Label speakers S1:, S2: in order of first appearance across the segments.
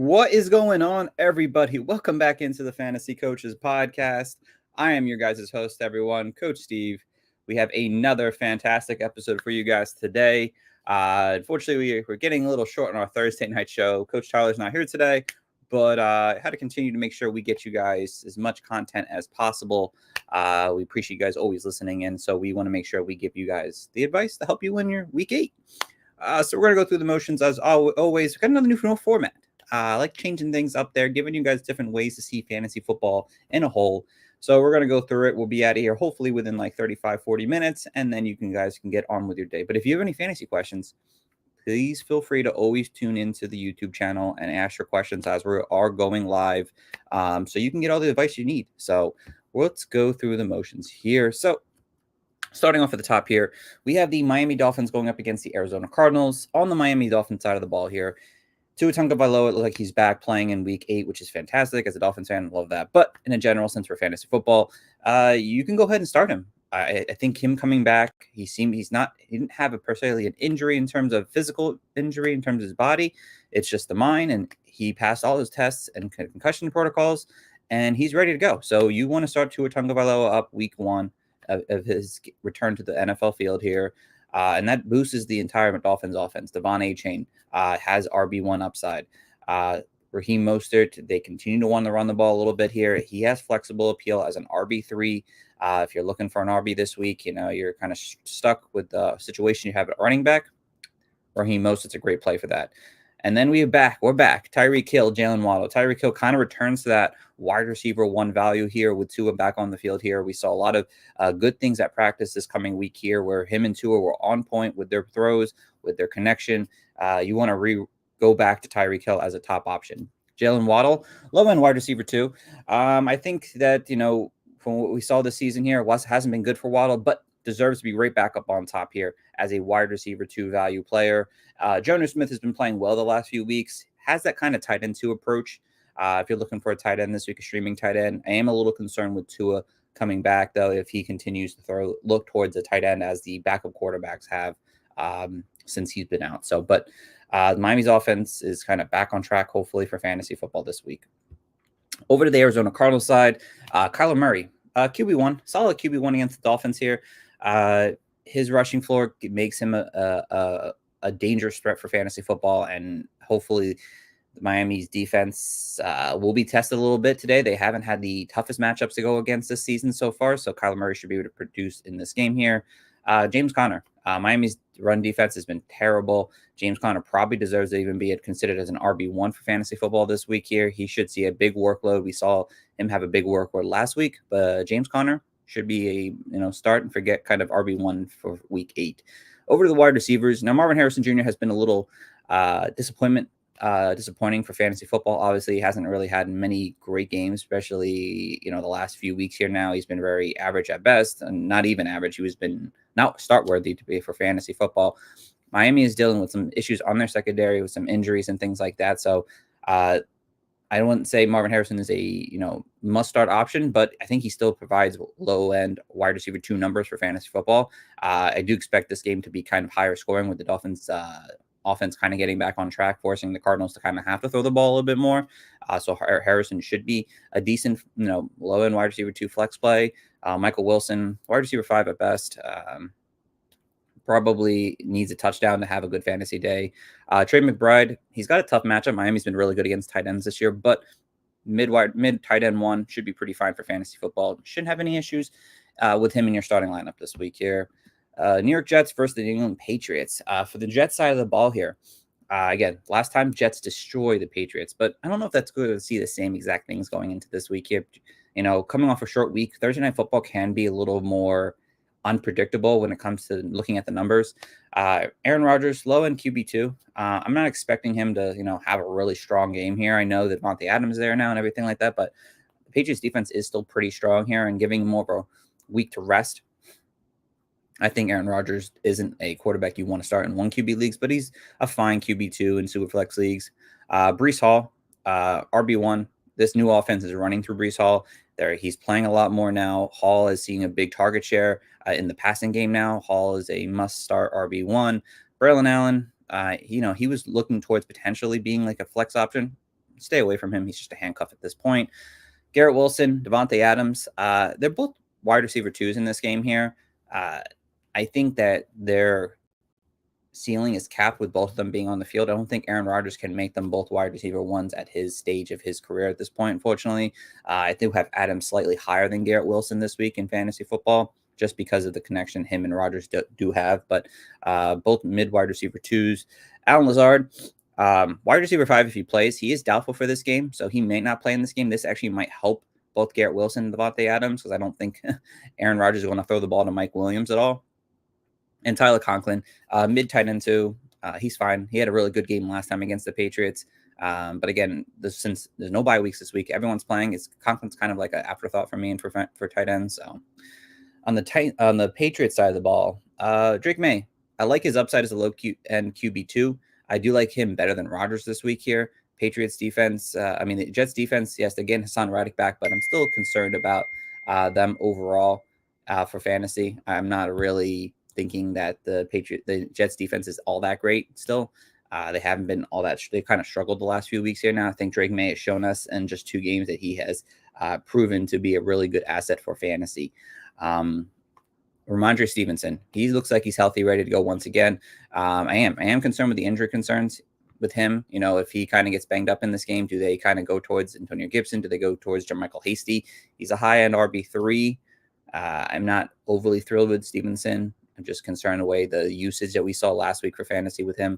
S1: What is going on, everybody? Welcome back into the Fantasy Coaches Podcast. I am your guys' host, everyone, Coach Steve. We have another fantastic episode for you guys today. Unfortunately, we're getting a little short on our Thursday night show. Coach Tyler's not here today, but I had to continue to make sure we get you guys as much content as possible. We appreciate you guys always listening in, so we want to make sure we give you guys the advice to help you win your Week 8. So we're going to go through the motions as always. We've got another new format. I like changing things up there, giving you guys different ways to see fantasy football in a whole. So we're going to go through it. We'll be out of here hopefully within like 35, 40 minutes, and then you guys can get on with your day. But if you have any fantasy questions, please feel free to always tune into the YouTube channel and ask your questions as we are going live, so you can get all the advice you need. So let's go through the motions here. So starting off at the top here, we have the Miami Dolphins going up against the Arizona Cardinals. On the Miami Dolphins side of the ball here, Tua Tagovailoa, it looks like he's back playing in Week 8, which is fantastic. As a Dolphins fan, I love that. But in a general sense for fantasy football, you can go ahead and start him. I think him coming back, he didn't have an injury in terms of physical injury in terms of his body. It's just the mind, and he passed all his tests and concussion protocols, and he's ready to go. So you want to start Tua Tagovailoa up Week 1 of his return to the NFL field here. And that boosts the entire Dolphins offense. Devon Achane has RB1 upside. Raheem Mostert, they continue to want to run the ball a little bit here. He has flexible appeal as an RB3. If you're looking for an RB this week, you're kind of stuck with the situation you have at running back. Raheem Mostert's a great play for that. And then we're back. Tyreek Hill, Jalen Waddle. Tyreek Hill kind of returns to that wide receiver 1 value here with Tua back on the field here. We saw a lot of good things at practice this coming week here where him and Tua were on point with their throws, with their connection. You want to go back to Tyreek Hill as a top option. Jalen Waddle, low-end wide receiver 2. I think that, from what we saw this season here, hasn't been good for Waddle, but deserves to be right back up on top here as a wide receiver 2 value player. Jonnu Smith has been playing well the last few weeks, has that kind of tight end 2 approach. If you're looking for a tight end this week, a streaming tight end, I am a little concerned with Tua coming back, though, if he continues to look towards a tight end as the backup quarterbacks have since he's been out. But Miami's offense is kind of back on track, hopefully, for fantasy football this week. Over to the Arizona Cardinals side, Kyler Murray, QB1, solid QB1 against the Dolphins here. His rushing floor makes him a dangerous threat for fantasy football, and hopefully Miami's defense will be tested a little bit today. They haven't had the toughest matchups to go against this season so far, so Kyler Murray should be able to produce in this game here. James Conner, Miami's run defense has been terrible. James Conner probably deserves to even be considered as an RB1 for fantasy football this week here. He should see a big workload. We saw him have a big workload last week, but James Conner should be a start and forget kind of RB1 for Week 8. Over to the wide receivers. Now, Marvin Harrison Jr. has been a little disappointing for fantasy football. Obviously, he hasn't really had many great games, especially, the last few weeks here now. He's been very average at best, and not even average. He has been not start-worthy to be for fantasy football. Miami is dealing with some issues on their secondary with some injuries and things like that. So I wouldn't say Marvin Harrison is a, must-start option, but I think he still provides low-end wide receiver 2 numbers for fantasy football. I do expect this game to be kind of higher scoring with the Dolphins' offense kind of getting back on track, forcing the Cardinals to kind of have to throw the ball a little bit more. So Harrison should be a decent, low-end wide receiver 2 flex play. Michael Wilson, wide receiver 5 at best. Probably needs a touchdown to have a good fantasy day. Trey McBride, he's got a tough matchup. Miami's been really good against tight ends this year, but mid tight end 1 should be pretty fine for fantasy football. Shouldn't have any issues with him in your starting lineup this week here. New York Jets versus the New England Patriots. For the Jets side of the ball here, again, last time Jets destroyed the Patriots, but I don't know if that's good to see the same exact things going into this week here. Coming off a short week, Thursday Night Football can be a little more unpredictable when it comes to looking at the numbers. Aaron Rodgers, low-end QB2. I'm not expecting him to, have a really strong game here. I know that Monte Adams is there now and everything like that, but the Patriots defense is still pretty strong here, and giving him more of a week to rest. I think Aaron Rodgers isn't a quarterback you want to start in 1 QB leagues, but he's a fine QB2 in Superflex leagues. Breece Hall, RB1. This new offense is running through Breece Hall. He's playing a lot more now. Hall is seeing a big target share in the passing game now. Hall is a must-start RB1. Braylon Allen, he was looking towards potentially being like a flex option. stay away from him. He's just a handcuff at this point. Garrett Wilson, Devontae Adams, they're both wide receiver 2s in this game here. I think that their ceiling is capped with both of them being on the field. I don't think Aaron Rodgers can make them both wide receiver 1s at his stage of his career at this point, unfortunately. I do have Adams slightly higher than Garrett Wilson this week in fantasy football, just because of the connection him and Rodgers do have. But both mid wide receiver 2s. Allen Lazard, wide receiver 5 if he plays. He is doubtful for this game, so he may not play in this game. This actually might help both Garrett Wilson and Devontae Adams, because I don't think Aaron Rodgers is going to throw the ball to Mike Williams at all. And Tyler Conklin, mid tight end 2. He's fine. He had a really good game last time against the Patriots. But again, since there's no bye weeks this week, everyone's playing. Conklin's kind of like an afterthought for me and for tight ends. So on the Patriots side of the ball, Drake May, I like his upside as a low end QB2. I do like him better than Rodgers this week here. Patriots defense, the Jets defense, yes, again, Hassan Reddick back, but I'm still concerned about them overall for fantasy. I'm not really thinking that the Jets defense is all that great still. They haven't been all that. They kind of struggled the last few weeks here now. I think Drake May has shown us in just 2 games that he has proven to be a really good asset for fantasy. Ramondre Stevenson, he looks like he's healthy, ready to go once again. I am concerned with the injury concerns with him. If he kind of gets banged up in this game, do they kind of go towards Antonio Gibson? Do they go towards Jermichael Hasty? He's a high-end RB3. I'm not overly thrilled with Stevenson. I'm just concerned away the usage that we saw last week for fantasy with him.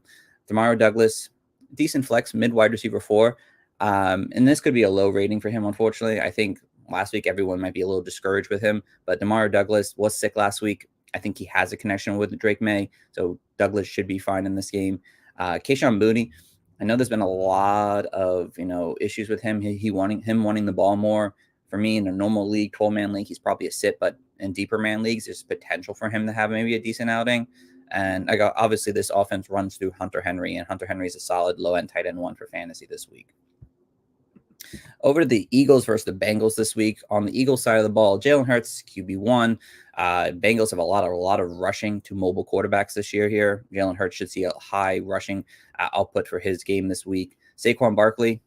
S1: Demario Douglas, decent flex, mid wide receiver 4. And this could be a low rating for him, unfortunately. I think last week everyone might be a little discouraged with him, but Demario Douglas was sick last week. I think he has a connection with Drake May, so Douglas should be fine in this game. Kayshon Boutte, I know there's been a lot of issues with him. Wanting the ball more. For me, in a normal league, 12-man league, he's probably a sit, but in deeper man leagues, there's potential for him to have maybe a decent outing. And obviously this offense runs through Hunter Henry, and Hunter Henry is a solid low-end tight end 1 for fantasy this week. Over to the Eagles versus the Bengals this week. On the Eagles side of the ball, Jalen Hurts, QB1. Bengals have a lot of rushing to mobile quarterbacks this year here. Jalen Hurts should see a high rushing output for his game this week. Saquon Barkley,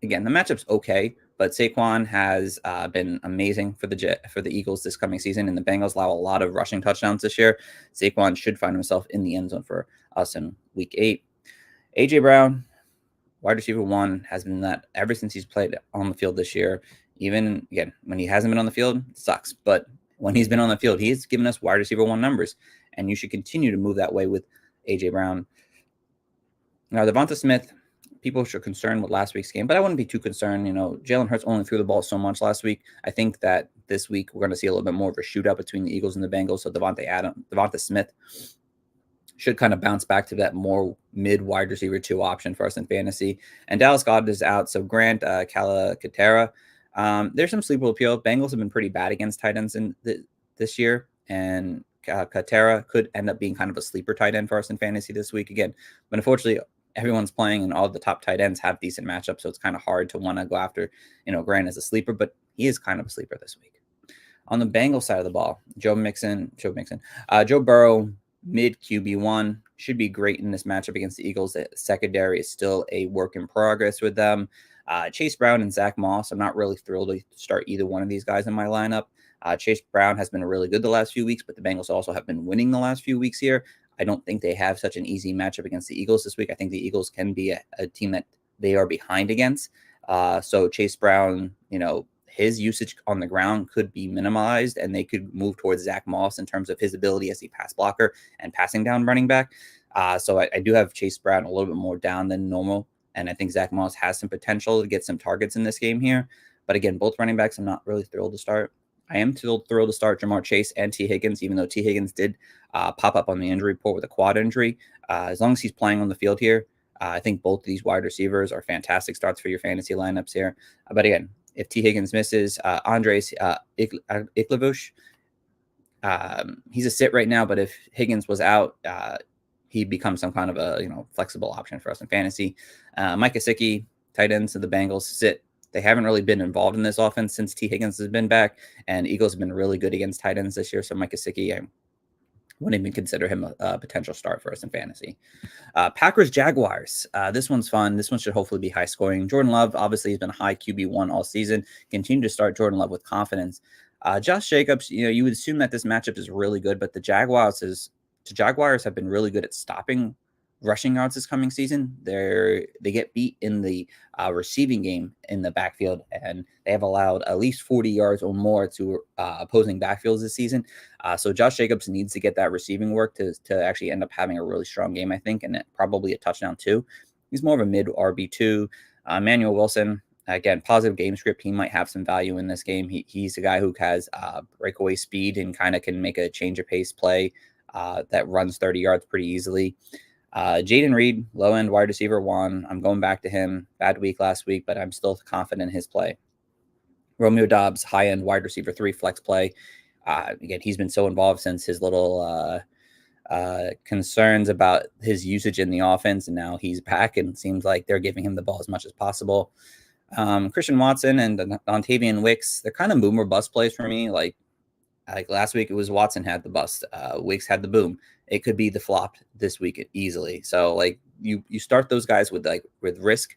S1: again, the matchup's okay, but Saquon has been amazing for the Eagles this coming season, and the Bengals allow a lot of rushing touchdowns this year. Saquon should find himself in the end zone for us in Week 8. A.J. Brown, wide receiver 1, has been that ever since he's played on the field this year. Even, again, when he hasn't been on the field, it sucks. But when he's been on the field, he's given us wide receiver 1 numbers, and you should continue to move that way with A.J. Brown. Now, Devonta Smith, people are concerned with last week's game, but I wouldn't be too concerned. Jalen Hurts only threw the ball so much last week. I think that this week we're going to see a little bit more of a shootout between the Eagles and the Bengals. So Devonta Smith should kind of bounce back to that more mid wide receiver 2 option for us in fantasy. And Dallas Goedert is out. So Grant Calcaterra, there's some sleeper appeal. Bengals have been pretty bad against tight ends this year. And Calcaterra could end up being kind of a sleeper tight end for us in fantasy this week again. But unfortunately, everyone's playing and all the top tight ends have decent matchups. So it's kind of hard to want to go after, Grant as a sleeper, but he is kind of a sleeper this week. On the Bengals side of the ball, Joe Burrow, mid QB1, should be great in this matchup against the Eagles. The secondary is still a work in progress with them. Chase Brown and Zach Moss, I'm not really thrilled to start either one of these guys in my lineup. Chase Brown has been really good the last few weeks, but the Bengals also have been winning the last few weeks here. I don't think they have such an easy matchup against the Eagles this week. I think the Eagles can be a team that they are behind against. So Chase Brown, his usage on the ground could be minimized, and they could move towards Zach Moss in terms of his ability as a pass blocker and passing down running back. So I do have Chase Brown a little bit more down than normal, and I think Zach Moss has some potential to get some targets in this game here. But again, both running backs I'm not really thrilled to start. I am thrilled to start Jamar Chase and T. Higgins, even though T. Higgins did pop up on the injury report with a quad injury. As long as he's playing on the field here, I think both of these wide receivers are fantastic starts for your fantasy lineups here. But again, if T. Higgins misses, Andres Icklebush, he's a sit right now, but if Higgins was out, he becomes some kind of a flexible option for us in fantasy. Mike Gesicki, tight ends of the Bengals, sit. They haven't really been involved in this offense since T. Higgins has been back, and Eagles have been really good against tight ends this year. So Mike Gesicki, Wouldn't even consider him a potential start for us in fantasy. Packers Jaguars. This one's fun. This one should hopefully be high scoring. Jordan Love obviously has been a high QB1 all season. Continue to start Jordan Love with confidence. Josh Jacobs, you would assume that this matchup is really good, but the Jaguars have been really good at stopping rushing yards this coming season. They get beat in the receiving game in the backfield, and they have allowed at least 40 yards or more to opposing backfields this season. So Josh Jacobs needs to get that receiving work to actually end up having a really strong game, I think, and probably a touchdown too. He's more of a mid RB2. Emmanuel Wilson, again, positive game script. He might have some value in this game. He's a guy who has breakaway speed and kind of can make a change of pace play that runs 30 yards pretty easily. Jaden Reed, low end wide receiver 1. I'm going back to him. Bad week last week, but I'm still confident in his play. Romeo Doubs, high end wide receiver 3 flex play. Again, he's been so involved since his little concerns about his usage in the offense, and now he's back, and it seems like they're giving him the ball as much as possible. Christian Watson and Dontavian Wicks, they're kind of boom or bust plays for me. Like last week, it was Watson had the bust, Wicks had the boom. It could be the flop this week easily. So like you start those guys with risk,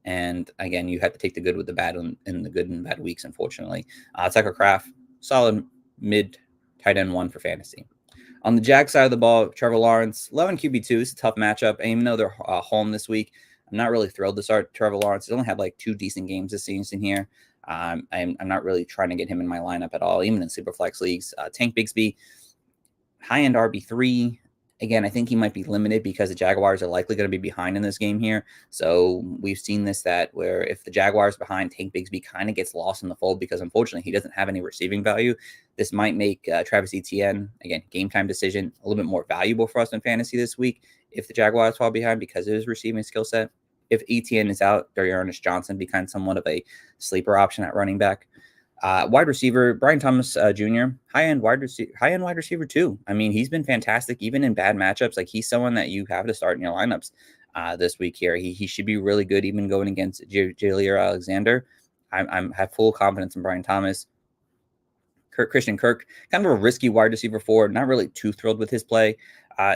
S1: and again, you have to take the good with the bad in the good and bad weeks. Unfortunately, Tucker Kraft, solid mid tight end 1 for fantasy. On the Jag side of the ball, Trevor Lawrence, 11 QB2 is a tough matchup. And even though they're home this week, I'm not really thrilled to start Trevor Lawrence. He's only had like 2 decent games this season here. I'm not really trying to get him in my lineup at all, even in Superflex leagues. Tank Bigsby, high-end RB3. Again, I think he might be limited because the Jaguars are likely going to be behind in this game here. So we've seen this, that where if the Jaguars behind, Tank Bigsby kind of gets lost in the fold because unfortunately he doesn't have any receiving value. This might make Travis Etienne, again, game time decision, a little bit more valuable for us in fantasy this week if the Jaguars fall behind because of his receiving skill set. If Etienne is out, Ernest Johnson becomes somewhat of a sleeper option at running back. Wide receiver, Brian Thomas Jr., high-end wide receiver too. I mean, he's been fantastic even in bad matchups. Like he's someone that you have to start in your lineups this week here. He should be really good even going against Jair Alexander. I have full confidence in Brian Thomas. Christian Kirk, kind of a risky wide receiver 4. Not really too thrilled with his play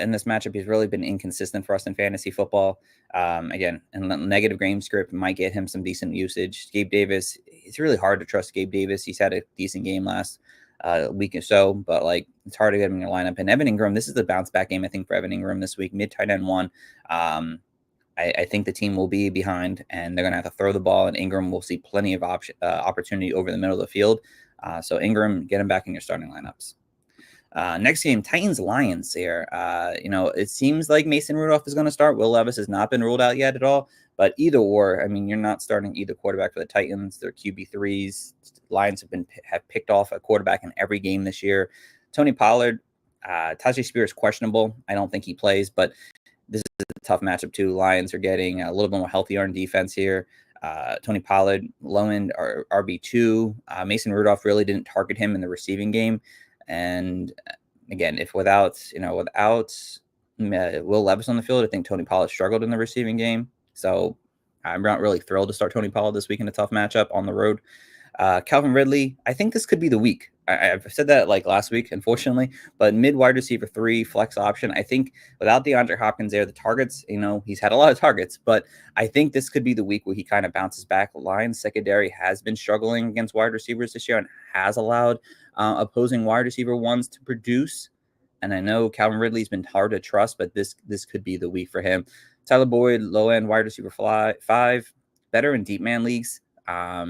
S1: in this matchup. He's really been inconsistent for us in fantasy football. Again, and negative game script might get him some decent usage. Gabe Davis, it's really hard to trust Gabe Davis. He's had a decent game last week or so, but like it's hard to get him in your lineup. And Evan Ingram, this is the bounce back game, I think, for Evan Ingram this week. Mid tight end 1. I think the team will be behind, and they're going to have to throw the ball, and Ingram will see plenty of opportunity over the middle of the field. So Ingram, get him back in your starting lineups. Next game, Titans-Lions here. It seems like Mason Rudolph is going to start. Will Levis has not been ruled out yet at all. But either or, I mean, you're not starting either quarterback for the Titans. They're QB3s. Lions have picked off a quarterback in every game this year. Tony Pollard, Tajay Spears questionable. I don't think he plays, but this is a tough matchup too. Lions are getting a little bit more healthier on defense here. Tony Pollard, low end RB2. Mason Rudolph really didn't target him in the receiving game. And again, if without Will Levis on the field, I think Tony Pollard struggled in the receiving game. So I'm not really thrilled to start Tony Pollard this week in a tough matchup on the road. Calvin Ridley, I think this could be the week. I've said that like last week, unfortunately, but mid wide receiver 3 flex option. I think without DeAndre Hopkins there, the targets, he's had a lot of targets, but I think this could be the week where he kind of bounces back. Lions secondary has been struggling against wide receivers this year and has allowed opposing wide receiver 1s to produce. And I know Calvin Ridley's been hard to trust, but this could be the week for him. Tyler Boyd, low end wide receiver 5, better in deep man leagues. I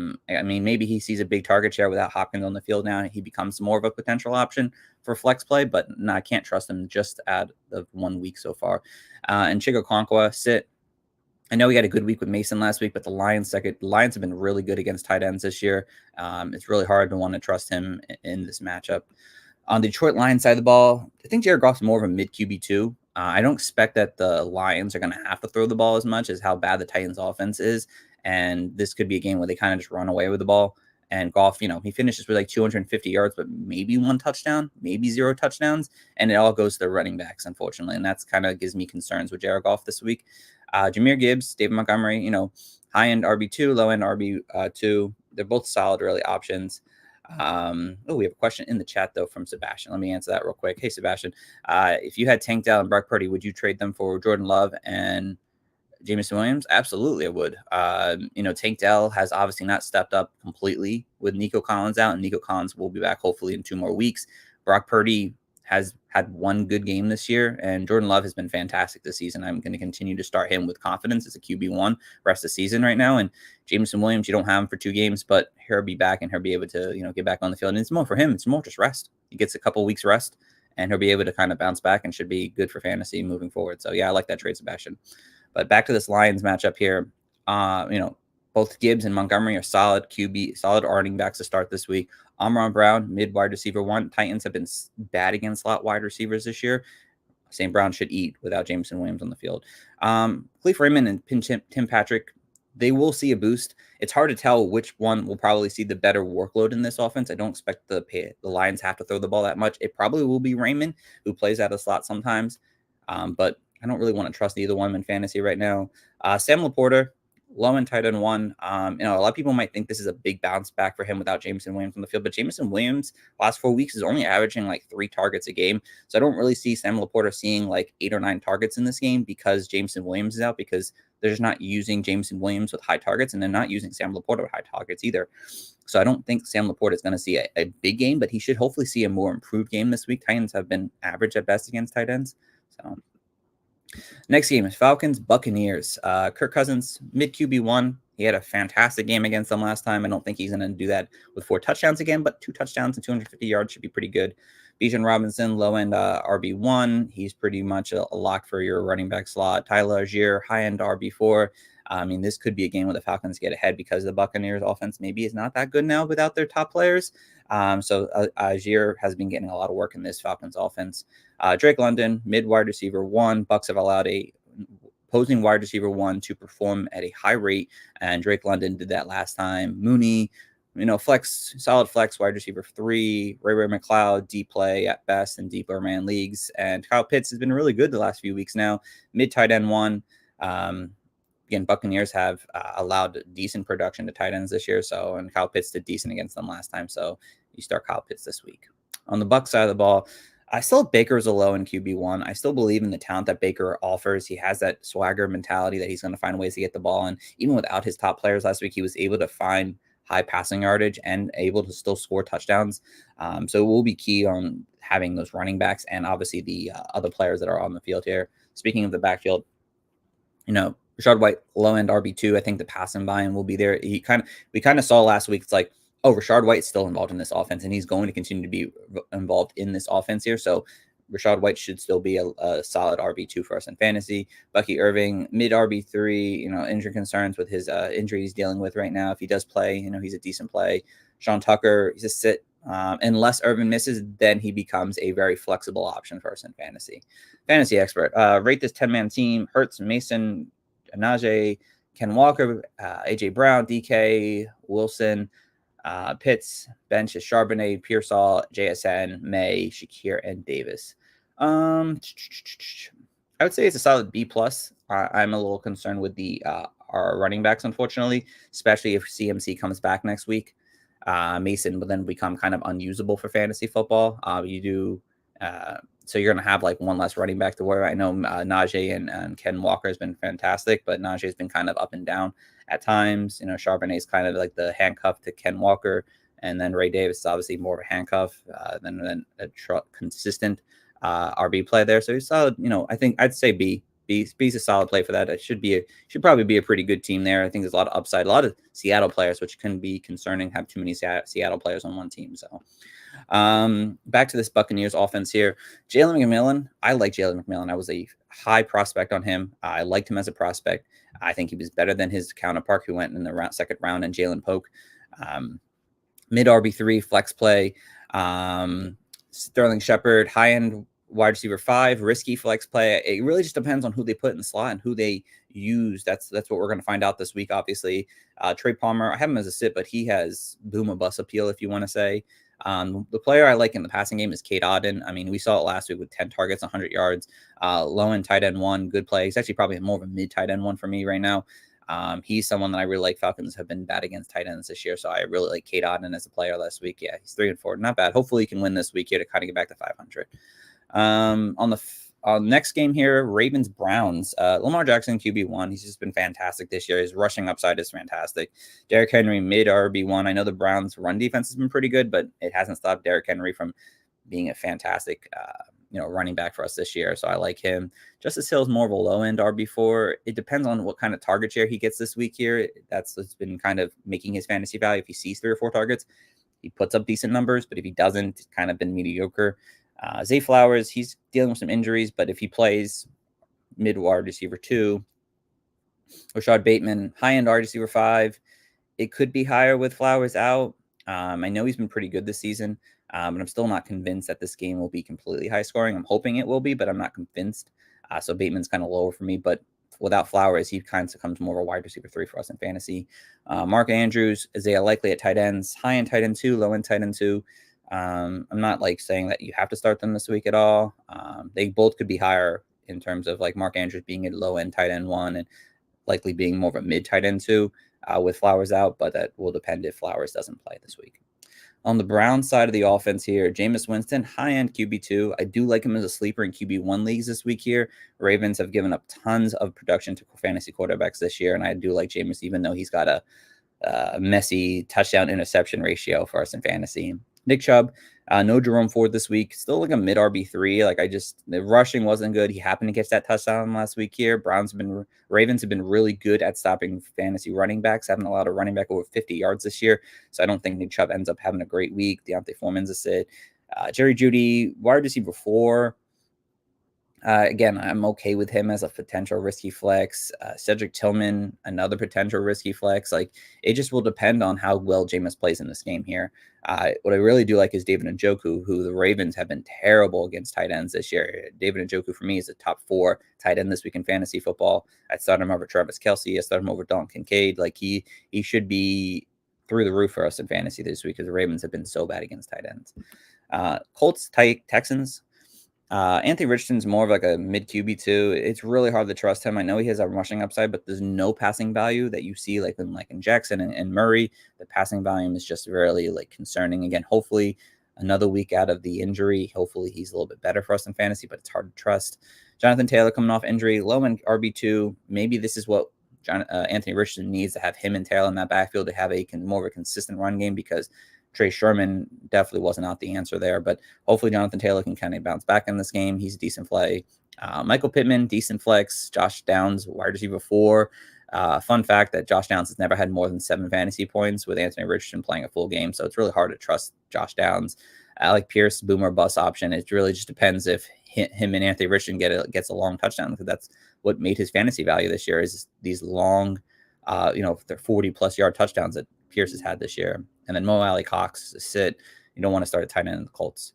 S1: mean, maybe he sees a big target share without Hopkins on the field now. He becomes more of a potential option for flex play, but no, I can't trust him just at the 1 week so far. And Chico Conqua, sit. I know we had a good week with Mason last week, but the Lions have been really good against tight ends this year. It's really hard to want to trust him in this matchup. On the Detroit Lions side of the ball, I think Jared Goff's more of a mid QB2. I don't expect that the Lions are going to have to throw the ball as much as how bad the Titans offense is. And this could be a game where they kind of just run away with the ball. And Goff, he finishes with like 250 yards, but maybe 1 touchdown, maybe 0 touchdowns. And it all goes to the running backs, unfortunately. And that's kind of gives me concerns with Jared Goff this week. Jahmyr Gibbs, David Montgomery, high-end RB2, low-end RB2. They're both solid, really, options. Oh, we have a question in the chat though from Sebastian. Let me answer that real quick. Hey, Sebastian, if you had Tank Dell and Brock Purdy, would you trade them for Jordan Love and Jameson Williams? Absolutely, I would. Tank Dell has obviously not stepped up completely with Nico Collins out, and Nico Collins will be back hopefully in 2 more weeks. Brock Purdy has had one good game this year, and Jordan Love has been fantastic this season. I'm going to continue to start him with confidence as a QB1 rest of the season right now. And Jameson Williams, you don't have him for 2 games, but he'll be back and he'll be able to, get back on the field. And it's more for him. It's more just rest. He gets a couple weeks rest, and he'll be able to kind of bounce back and should be good for fantasy moving forward. So, yeah, I like that trade, Sebastian. But back to this Lions matchup here. Both Gibbs and Montgomery are solid running backs to start this week. Amon Brown, mid wide receiver 1. Titans have been bad against slot wide receivers this year. St. Brown should eat without Jameson Williams on the field. Cleve Raymond and Tim Patrick, they will see a boost. It's hard to tell which one will probably see the better workload in this offense. I don't expect the Lions have to throw the ball that much. It probably will be Raymond, who plays out of slot sometimes. But I don't really want to trust either one in fantasy right now. Sam Laporta, low end tight end 1. A lot of people might think this is a big bounce back for him without Jameson Williams on the field, but Jameson Williams last 4 weeks is only averaging like 3 targets a game. So I don't really see Sam Laporta seeing like 8 or 9 targets in this game because Jameson Williams is out, because they're just not using Jameson Williams with high targets, and they're not using Sam Laporta with high targets either. So I don't think Sam Laporta is going to see a big game, but he should hopefully see a more improved game this week. Titans have been average at best against tight ends. So next game is Falcons Buccaneers. Kirk Cousins, mid QB1. He had a fantastic game against them last time. I don't think he's going to do that with 4 touchdowns again, but 2 touchdowns and 250 yards should be pretty good. Bijan Robinson, low end RB1. He's pretty much a lock for your running back slot. Tyler Algier, high end RB4. This could be a game where the Falcons get ahead because the Buccaneers offense maybe is not that good now without their top players. So Algier has been getting a lot of work in this Falcons offense. Drake London, mid wide receiver 1. Bucks have allowed a opposing wide receiver 1 to perform at a high rate, and Drake London did that last time. Mooney, solid flex wide receiver 3. Ray McLeod, deep play at best in deeper man leagues, and Kyle Pitts has been really good the last few weeks now. Mid tight end 1. Again, Buccaneers have allowed decent production to tight ends this year, and Kyle Pitts did decent against them last time, so you start Kyle Pitts this week. On the Bucs side of the ball, I still have Baker as a low in QB1. I still believe in the talent that Baker offers. He has that swagger mentality that he's going to find ways to get the ball, and even without his top players last week, he was able to find high passing yardage and able to still score touchdowns. So it will be key on having those running backs and obviously the other players that are on the field here. Speaking of the backfield, Rachaad White, low end RB2. I think the passing buy-in will be there. We kind of saw last week. It's like, Rachaad White's still involved in this offense, and he's going to continue to be involved in this offense here. So Rachaad White should still be a solid RB2 for us in fantasy. Bucky Irving, mid RB3. Injury concerns with his injury he's dealing with right now. If he does play, he's a decent play. Sean Tucker, he's a sit. Unless Irvin misses, then he becomes a very flexible option for us in fantasy. Fantasy expert. Rate this 10-man team: Hurts, Mason, Najee, Ken Walker, AJ Brown, DK, Wilson, Pitts. Bench is Charbonnet, Pearsall, JSN, May, Shakir, and Davis. I would say it's a solid B+. I'm a little concerned with our running backs, unfortunately, especially if CMC comes back next week. Mason will then become kind of unusable for fantasy football. So you're going to have like one less running back to worry about. I know Najee and Ken Walker has been fantastic, but Najee has been kind of up and down at times. Charbonnet is kind of like the handcuff to Ken Walker, and then Ray Davis is obviously more of a handcuff than a consistent RB play there. So he's solid. I think I'd say B. B's a solid play for that. It should probably be a pretty good team there. I think there's a lot of upside, a lot of Seattle players, which can be concerning. Have too many Seattle players on one team. So back to this Buccaneers offense here. Jalen McMillan. I like Jalen McMillan. I was a high prospect on him. I liked him as a prospect. I think he was better than his counterpart who went in the second round, and Jalen Polk. Mid RB3 flex play. Sterling Shepard, high end wide receiver 5, risky flex play. It really just depends on who they put in the slot and who they use. That's what we're going to find out this week, obviously. Trey Palmer, I have him as a sit, but he has boom or bust appeal, if you want to say. The player I like in the passing game is Cade Otton. We saw it last week with 10 targets, 100 yards. Low end tight end 1, good play. He's actually probably more of a mid tight end 1 for me right now. He's someone that I really like. Falcons have been bad against tight ends this year, so I really like Kate Otten as a player last week. Yeah, he's 3-4, not bad. Hopefully, he can win this week here to kind of get back to 500. On the next game here, Ravens Browns. Lamar Jackson QB1. He's just been fantastic this year. His rushing upside is fantastic. Derrick Henry mid RB1. I know the Browns' run defense has been pretty good, but it hasn't stopped Derrick Henry from being a fantastic running back for us this year. So I like him. Justice Hill's more of a low end RB4. It depends on what kind of target share he gets this week here. That's what's been kind of making his fantasy value. If he sees 3 or 4 targets, he puts up decent numbers, but if he doesn't, it's kind of been mediocre. Zay Flowers, he's dealing with some injuries, but if he plays mid wide receiver 2, Rashad Bateman, high end wide receiver 5, it could be higher with Flowers out. I know he's been pretty good this season, but I'm still not convinced that this game will be completely high scoring. I'm hoping it will be, but I'm not convinced. So Bateman's kind of lower for me, but without Flowers, he kind of becomes more of a wide receiver 3 for us in fantasy. Mark Andrews, Isaiah Likely at tight ends, high end tight end 2, low end tight end 2. I'm not like saying that you have to start them this week at all. They both could be higher in terms of like Mark Andrews being a low end tight end 1 and Likely being more of a mid tight end 2 with Flowers out, but that will depend if Flowers doesn't play this week. On the Browns side of the offense here, Jameis Winston, high-end QB2. I do like him as a sleeper in QB1 leagues this week here. Ravens have given up tons of production to fantasy quarterbacks this year, and I do like Jameis, even though he's got a messy touchdown-interception ratio for us in fantasy. Nick Chubb, no Jerome Ford this week. Still like a mid RB3. The rushing wasn't good. He happened to catch that touchdown last week here. Ravens have been really good at stopping fantasy running backs. Haven't allowed a running back over 50 yards this year. So I don't think Nick Chubb ends up having a great week. Deontay Foreman's a sit. Jerry Jeudy, wide receiver 4. Again, I'm okay with him as a potential risky flex. Cedric Tillman, another potential risky flex. Like, it just will depend on how well Jameis plays in this game here. What I really do like is David Njoku, who the Ravens have been terrible against tight ends this year. David Njoku, for me, is a top 4 tight end this week in fantasy football. I'd start him over Travis Kelce. I start him over Dalton Kincaid. Like, he should be through the roof for us in fantasy this week because the Ravens have been so bad against tight ends. Colts, Texans. Anthony Richardson's more of like a mid QB2. It's really hard to trust him. I know he has a rushing upside, but there's no passing value that you see like in Jackson and Murray. The passing volume is just really like concerning. Again, hopefully another week out of the injury. Hopefully he's a little bit better for us in fantasy, but it's hard to trust. Jonathan Taylor coming off injury, low end RB2. Maybe this is what Anthony Richardson needs to have him and Taylor in that backfield to have more of a consistent run game because Trey Sherman definitely wasn't out the answer there, but hopefully Jonathan Taylor can kind of bounce back in this game. He's a decent play. Michael Pittman, decent flex. Josh Downs, wide receiver 4. Fun fact that Josh Downs has never had more than 7 fantasy points with Anthony Richardson playing a full game, so it's really hard to trust Josh Downs. Alec Pierce, boomer bust option. It really just depends if him and Anthony Richardson gets a long touchdown, because that's what made his fantasy value this year is these long, they're 40-plus yard touchdowns that Pierce has had this year. And then Mo Alley Cox is sit. You don't want to start a tight end in the Colts.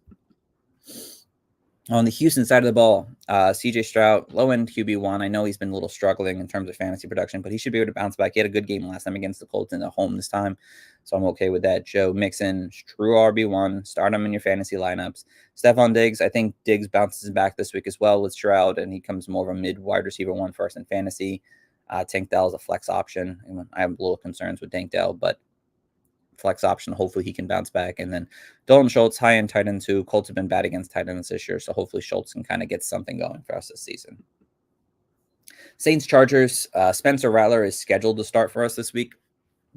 S1: On the Houston side of the ball, CJ Stroud, low-end QB1. I know he's been a little struggling in terms of fantasy production, but he should be able to bounce back. He had a good game last time against the Colts in at home this time, so I'm okay with that. Joe Mixon, true RB1. Start him in your fantasy lineups. Stephon Diggs, I think Diggs bounces back this week as well with Stroud, and he comes more of a mid-wide receiver 1 for us in fantasy. Tank Dell is a flex option. I have a little concerns with Tank Dell, but flex option. Hopefully he can bounce back. And then Dalton Schultz, high end tight end 2. Colts have been bad against tight ends this year, so hopefully Schultz can kind of get something going for us this season. Saints Chargers. Spencer Rattler is scheduled to start for us this week.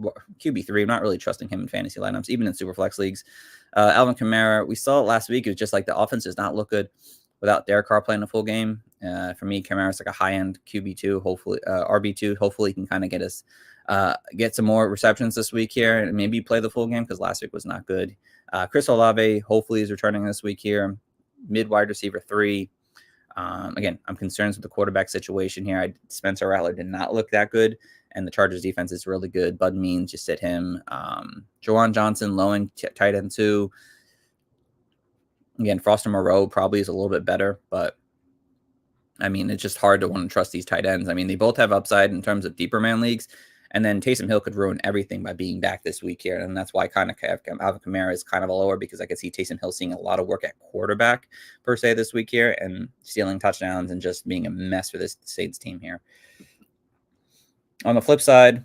S1: QB3. I'm not really trusting him in fantasy lineups, even in super flex leagues. Alvin Kamara. We saw it last week. It was just like the offense does not look good without Derek Carr playing a full game. For me, Kamara's like a high end QB2. Hopefully RB2. Hopefully he can kind of get us. Get some more receptions this week here and maybe play the full game because last week was not good. Chris Olave hopefully is returning this week here. Mid wide receiver 3. Again, I'm concerned with the quarterback situation here. Spencer Rattler did not look that good, and the Chargers defense is really good. Bud Means, just sit him. Jawan Johnson, low end tight end 2. Again, Foster Moreau probably is a little bit better, but I mean, it's just hard to want to trust these tight ends. I mean, they both have upside in terms of deeper man leagues. And then Taysom Hill could ruin everything by being back this week here. And that's why I kind of have Alvin Kamara is kind of a lower, because I could see Taysom Hill seeing a lot of work at quarterback per se this week here and stealing touchdowns and just being a mess for this Saints team here. On the flip side,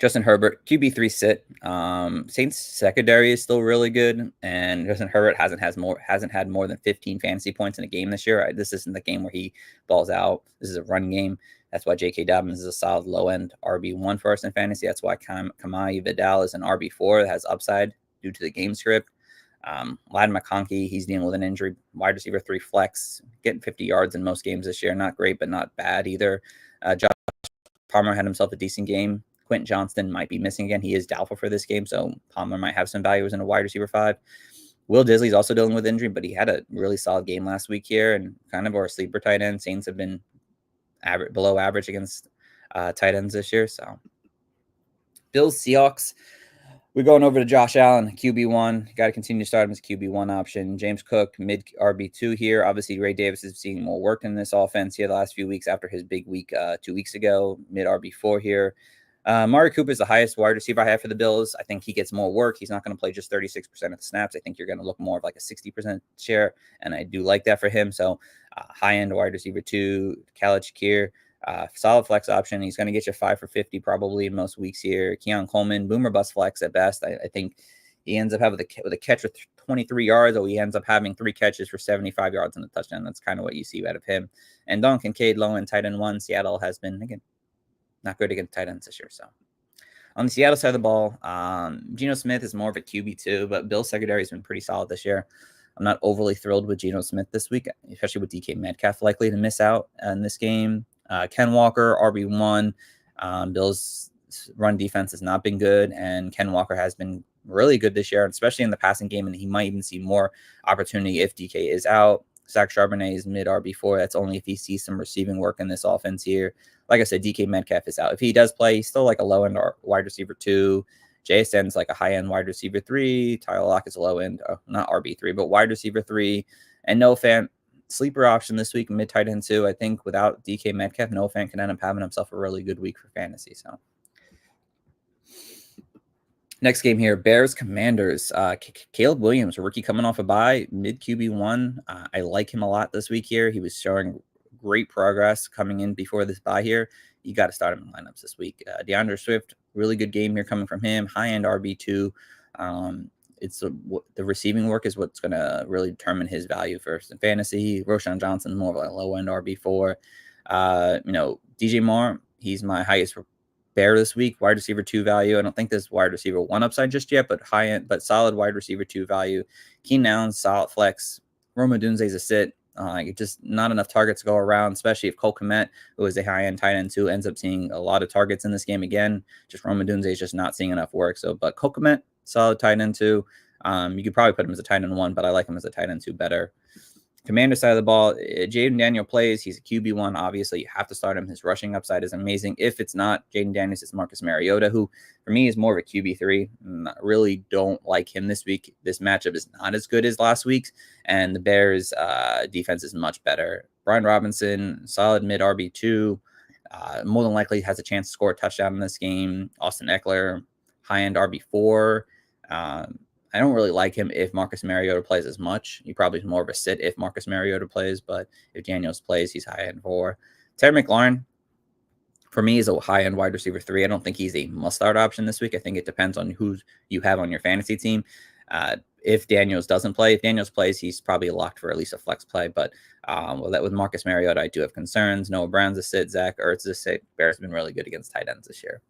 S1: Justin Herbert, QB3 sit. Saints secondary is still really good, and Justin Herbert hasn't had more than 15 fantasy points in a game this year. This isn't the game where he balls out. This is a run game. That's why J.K. Dobbins is a solid low-end RB1 for us in fantasy. That's why Kamai Vidal is an RB4 that has upside due to the game script. Ladd McConkey, he's dealing with an injury. Wide receiver 3 flex, getting 50 yards in most games this year. Not great, but not bad either. Josh Palmer had himself a decent game. Quentin Johnston might be missing again. He is doubtful for this game, so Palmer might have some value as in a wide receiver 5. Will Disley's also dealing with injury, but he had a really solid game last week here, and kind of our sleeper tight end. Saints have been below average against tight ends this year. So Bills, Seahawks. We're going over to Josh Allen, QB1. Got to continue to start him as QB1 option. James Cook, mid RB2 here. Obviously, Ray Davis is seeing more work in this offense here the last few weeks after his big week 2 weeks ago. Mid RB4 here. Mari Cooper is the highest wide receiver I have for the Bills. I think he gets more work. He's not going to play just 36% of the snaps. I think you're going to look more of like a 60% share, and I do like that for him. So high-end wide receiver 2, Khalid Shakir. Solid flex option. He's going to get you 5 for 50 probably in most weeks here. Keon Coleman, boomer bust flex at best. I think he ends up having with a catch with 23 yards, or he ends up having 3 catches for 75 yards and a touchdown. That's kind of what you see out of him. And Don Kincaid, low end tight end 1. Seattle has been, again, not good against tight ends this year. So on the Seattle side of the ball, Geno Smith is more of a QB2, but Bill's secondary has been pretty solid this year. I'm not overly thrilled with Geno Smith this week, especially with DK Metcalf likely to miss out in this game. Ken Walker, RB1. Bill's run defense has not been good, and Ken Walker has been really good this year, especially in the passing game, and he might even see more opportunity if DK is out. Zach Charbonnet is mid RB4. That's only if he sees some receiving work in this offense here. Like I said, DK Metcalf is out. If he does play, he's still like a low-end wide receiver 2. JSN's like a high-end wide receiver 3. Tyler Lockett's a low-end, not RB3, but wide receiver 3. And no fan sleeper option this week, mid tight end 2. I think without DK Metcalf, no fan can end up having himself a really good week for fantasy. So next game here, Bears Commanders. Caleb Williams, a rookie coming off a bye, mid QB1. I like him a lot this week here. He was showing great progress coming in before this bye here. You got to start him in lineups this week. DeAndre Swift, really good game here coming from him. High-end RB2. It's the receiving work is what's going to really determine his value first in fantasy. Roshan Johnson, more of a low-end RB4. DJ Moore, he's my highest Bear this week, wide receiver 2 value. I don't think there's wide receiver 1 upside just yet, but high-end, but solid wide receiver 2 value. Keenan Allen, solid flex. Roma Dunze's a sit. Just not enough targets to go around, especially if Cole Kmet, who is a high-end tight end 2, ends up seeing a lot of targets in this game again. Just Roma Dunze is just not seeing enough work. So, but Cole Kmet, solid tight end 2. You could probably put him as a tight end 1, but I like him as a tight end 2 better. Commander side of the ball, Jaden Daniel plays. He's a QB1. Obviously, you have to start him. His rushing upside is amazing. If it's not Jaden Daniels, it's Marcus Mariota, who for me is more of a QB3. I really don't like him this week. This matchup is not as good as last week's, and the Bears' defense is much better. Brian Robinson, solid mid RB2. More than likely has a chance to score a touchdown in this game. Austin Eckler, high-end RB4. I don't really like him if Marcus Mariota plays as much. He probably is more of a sit if Marcus Mariota plays, but if Daniels plays, he's high-end 4. Terry McLaurin, for me, is a high-end wide receiver 3. I don't think he's a must-start option this week. I think it depends on who you have on your fantasy team. If Daniels doesn't play, if Daniels plays, he's probably locked for at least a flex play. But with Marcus Mariota, I do have concerns. Noah Brown's a sit. Zach Ertz is a sit. Bears have been really good against tight ends this year.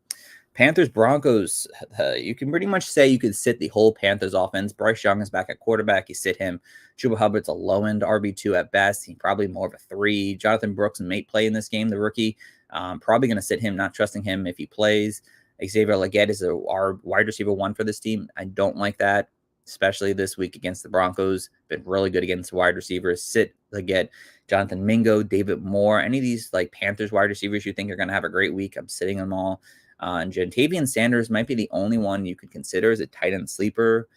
S1: Panthers, Broncos, you can pretty much say you could sit the whole Panthers offense. Bryce Young is back at quarterback. You sit him. Chuba Hubbard's a low-end RB2 at best. He's probably more of a 3. Jonathan Brooks may play in this game, the rookie. Probably going to sit him, not trusting him if he plays. Xavier Legette is our wide receiver 1 for this team. I don't like that, especially this week against the Broncos. Been really good against wide receivers. Sit Legette. Jonathan Mingo, David Moore, any of these like Panthers wide receivers you think are going to have a great week, I'm sitting them all. And Jentavian Sanders might be the only one you could consider as a tight end sleeper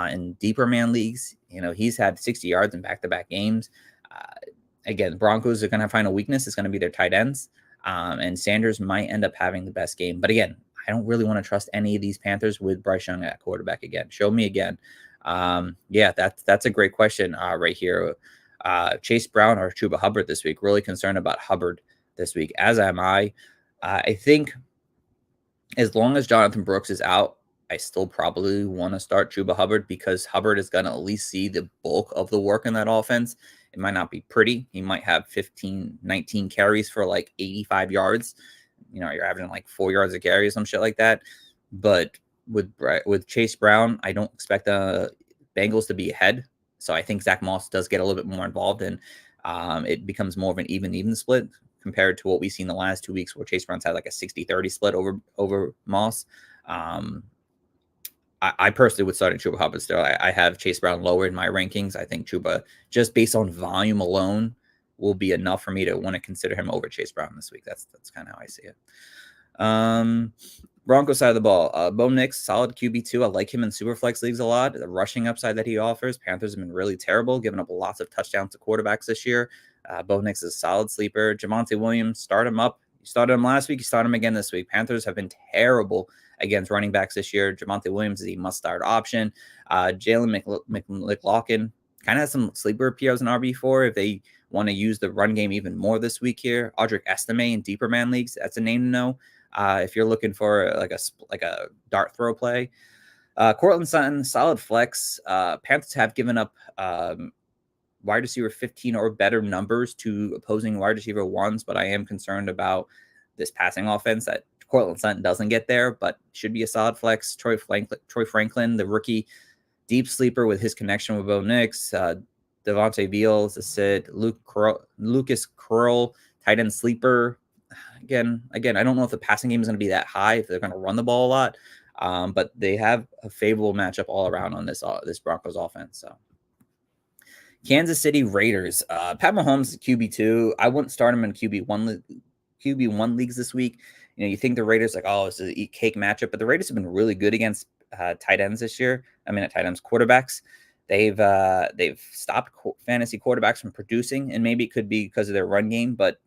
S1: in deeper man leagues. He's had 60 yards in back-to-back games. Again, the Broncos are going to find a weakness. It's going to be their tight ends. And Sanders might end up having the best game. But again, I don't really want to trust any of these Panthers with Bryce Young at quarterback again. Show me again. That's a great question right here. Chase Brown or Chuba Hubbard this week. Really concerned about Hubbard this week, as am I. I think as long as Jonathan Brooks is out, I still probably want to start Chuba Hubbard because Hubbard is going to at least see the bulk of the work in that offense. It might not be pretty. He might have 15, 19 carries for like 85 yards. You're averaging like 4 yards a carry or some shit like that. But with Chase Brown, I don't expect the Bengals to be ahead. So I think Zach Moss does get a little bit more involved, and it becomes more of an even split compared to what we've seen the last 2 weeks where Chase Brown's had like a 60-30 split over Moss. I personally would start at Chuba Hubbard still. I have Chase Brown lower in my rankings. I think Chuba, just based on volume alone, will be enough for me to want to consider him over Chase Brown this week. That's kind of how I see it. Broncos side of the ball, Bo Nix, solid QB2. I like him in Superflex leagues a lot. The rushing upside that he offers. Panthers have been really terrible, giving up lots of touchdowns to quarterbacks this year. Bo Nix is a solid sleeper. Javonte Williams, start him up. You started him last week. You start him again this week. Panthers have been terrible against running backs this year. Javonte Williams is a must-start option. Jalen McLaughlin kind of has some sleeper PRs in RB4 if they want to use the run game even more this week here. Audric Estime in deeper man leagues, that's a name to know. If you're looking for like a dart throw play. Cortland Sutton, solid flex. Panthers have given up wide receiver 15 or better numbers to opposing wide receiver ones, but I am concerned about this passing offense that Cortland Sutton doesn't get there, but should be a solid flex. Troy Franklin, the rookie deep sleeper with his connection with Bo Nix. Devontae Beal is a sit. Lucas Curl, tight end sleeper. Again, I don't know if the passing game is going to be that high, if they're going to run the ball a lot, but they have a favorable matchup all around on this Broncos offense. So, Kansas City Raiders. Pat Mahomes is QB2. I wouldn't start him in QB1 leagues this week. You think the Raiders it's an eat cake matchup, but the Raiders have been really good against tight ends this year. Tight ends, quarterbacks. They've stopped fantasy quarterbacks from producing, and maybe it could be because of their run game, but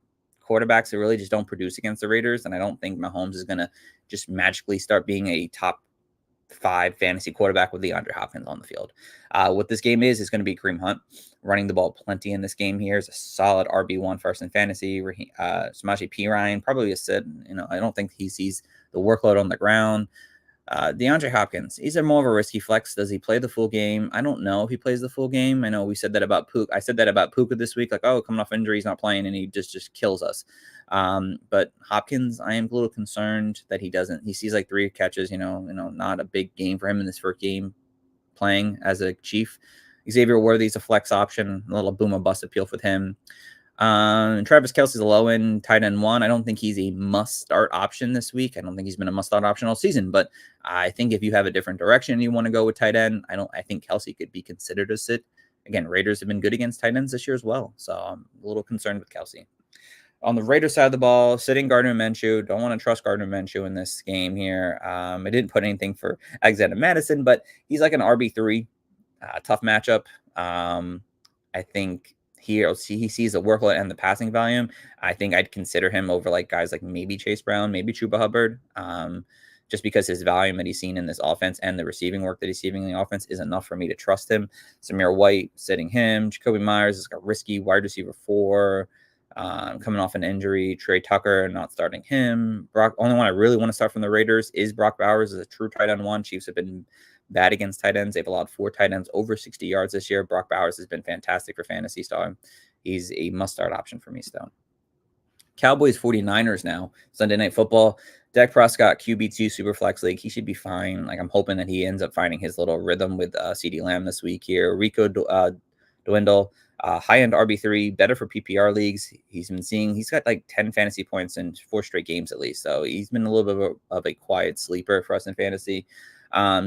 S1: quarterbacks that really just don't produce against the Raiders, and I don't think Mahomes is going to just magically start being a top 5 fantasy quarterback with DeAndre Hopkins on the field. What this game is going to be Kareem Hunt running the ball plenty in this game here. Is a solid RB1 first in fantasy. Samaje Perine, probably a sit. I don't think he sees the workload on the ground. DeAndre Hopkins, he's more of a risky flex. Does he play the full game? I don't know if he plays the full game. I know we said that about Puka. I said that about Puka this week, coming off injury, he's not playing, and he just kills us. But Hopkins, I am a little concerned that he doesn't. He sees like 3 catches, not a big game for him in this first game playing as a Chief. Xavier Worthy's a flex option, a little boom or bust appeal with him. Travis Kelce's a low end tight end 1. I don't think he's a must start option this week. I don't think he's been a must start option all season, but I think if you have a different direction and you want to go with tight end, I think Kelce could be considered a sit. Again, Raiders have been good against tight ends this year as well, so I'm a little concerned with Kelce. On the Raiders side of the ball, sitting Gardner Minshew. Don't want to trust Gardner Minshew in this game here. I didn't put anything for Alexander Madison, but he's like an RB3. Tough matchup. I think he sees the workload and the passing volume. I think I'd consider him over like guys like maybe Chase Brown, maybe Chuba Hubbard, just because his volume that he's seen in this offense and the receiving work that he's seeing in the offense is enough for me to trust him. Samir White, sitting him. Jacoby Myers is a risky wide receiver 4. Coming off an injury. Trey Tucker, not starting him. Only one I really want to start from the Raiders is Brock Bowers as a true tight end 1. Chiefs have been bad against tight ends. They've allowed 4 tight ends over 60 yards this year. Brock Bowers has been fantastic for fantasy, so he's a must-start option for me still. Cowboys 49ers now. Sunday Night Football. Dak Prescott, QB2 Superflex League. He should be fine. I'm hoping that he ends up finding his little rhythm with CeeDee Lamb this week here. Rico Dwindle, high-end RB3, better for PPR leagues. He's got like 10 fantasy points in 4 straight games at least, so he's been a little bit of a quiet sleeper for us in fantasy.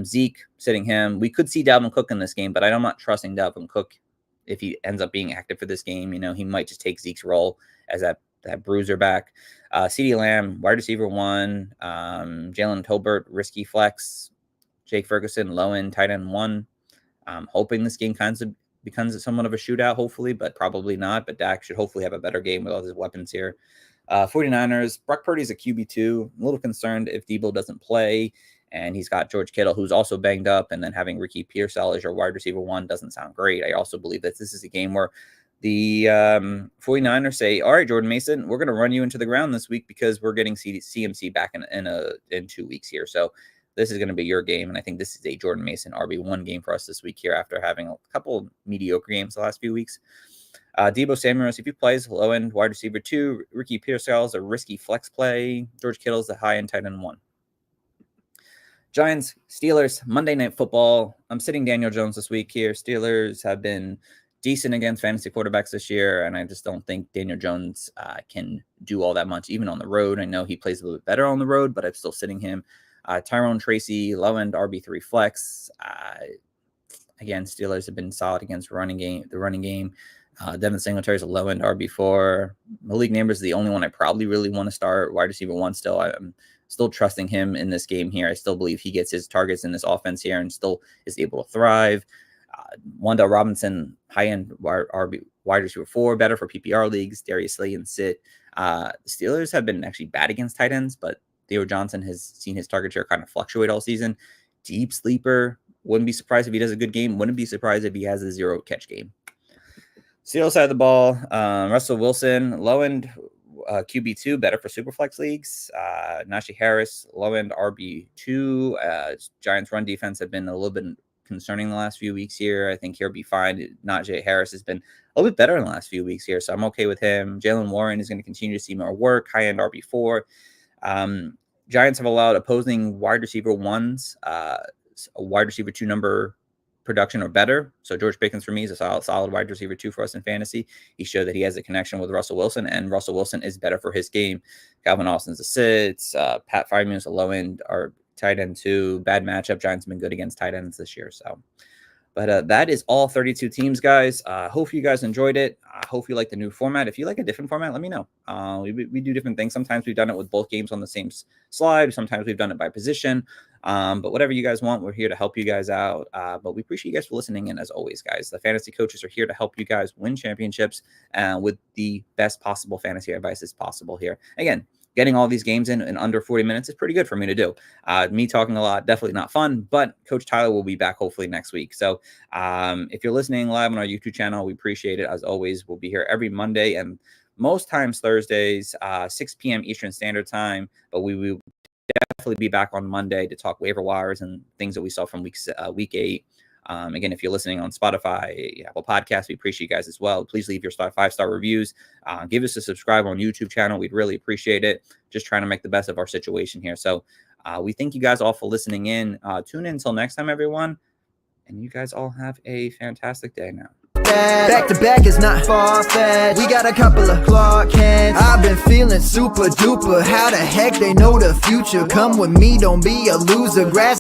S1: Zeke, sitting him. We could see Dalvin Cook in this game, but I'm not trusting Dalvin Cook if he ends up being active for this game. He might just take Zeke's role as that bruiser back. CeeDee Lamb, wide receiver 1. Jalen Tolbert, risky flex. Jake Ferguson, low end tight end 1. I'm hoping this game becomes somewhat of a shootout, hopefully, but probably not. But Dak should hopefully have a better game with all his weapons here. 49ers, Brock Purdy's a QB2. I'm a little concerned if Debo doesn't play. And he's got George Kittle, who's also banged up. And then having Ricky Pearsall as your wide receiver 1 doesn't sound great. I also believe that this is a game where The 49ers say, all right, Jordan Mason, we're going to run you into the ground this week because we're getting CMC back in 2 weeks here. So this is going to be your game. And I think this is a Jordan Mason RB1 game for us this week here after having a couple mediocre games the last few weeks. Deebo Samuel, if he plays, low end wide receiver 2. Ricky Pearsall's a risky flex play. George Kittle's the high end tight end 1. Giants, Steelers, Monday Night Football. I'm sitting Daniel Jones this week here. Steelers have been decent against fantasy quarterbacks this year, and I just don't think Daniel Jones can do all that much, even on the road. I know he plays a little bit better on the road, but I'm still sitting him. Tyrone Tracy, low-end RB3 flex. Again, Steelers have been solid against the running game. Devin Singletary's a low-end RB4. Malik Neighbors is the only one I probably really want to start. Wide receiver 1 still. I'm still trusting him in this game here. I still believe he gets his targets in this offense here and still is able to thrive. Wan'Dale Robinson, high-end wide receiver 4, better for PPR leagues. Darius Slay and sit. The Steelers have been actually bad against tight ends, but Theo Johnson has seen his target share kind of fluctuate all season. Deep sleeper. Wouldn't be surprised if he does a good game. Wouldn't be surprised if he has a 0-catch game. Steelers side of the ball, Russell Wilson, low-end QB2, better for Superflex leagues. Najee Harris, low-end RB2. Giants' run defense have been a little bit concerning the last few weeks here. I think he'll be fine. Najee Harris has been a little bit better in the last few weeks here, so I'm okay with him. Jalen Warren is going to continue to see more work, high-end RB4. Giants have allowed opposing wide receiver 1s, a wide receiver 2 number production or better. So George Pickens for me is a solid wide receiver 2 for us in fantasy. He showed that he has a connection with Russell Wilson, and Russell Wilson is better for his game. Calvin Austin's a sits. Pat Freiermuth is a low end or tight end 2. Bad matchup. Giants have been good against tight ends this year. So, but that is all 32 teams, guys. Hope you guys enjoyed it. I hope you like the new format. If you like a different format, let me know. We do different things. Sometimes we've done it with both games on the same slide. Sometimes we've done it by position. But whatever you guys want, we're here to help you guys out. But we appreciate you guys for listening. And as always, guys, the fantasy coaches are here to help you guys win championships with the best possible fantasy advice as possible here. Again, getting all these games in under 40 minutes is pretty good for me to do. Me talking a lot, definitely not fun, but Coach Tyler will be back hopefully next week. So if you're listening live on our YouTube channel, we appreciate it. As always, we'll be here every Monday and most times Thursdays, 6 p.m. Eastern Standard Time. But we will definitely be back on Monday to talk waiver wires and things that we saw from week 8. Again, if you're listening on Spotify, Apple Podcasts, we appreciate you guys as well. Please leave your 5-star reviews. Give us a subscribe on YouTube channel. We'd really appreciate it. Just trying to make the best of our situation here. So we thank you guys all for listening in. Tune in until next time, everyone. And you guys all have a fantastic day now.
S2: Back to back is not far-fetched. We got a couple of Clark Kents. I've been feeling super duper. How the heck they know the future? Come with me, don't be a loser. Grass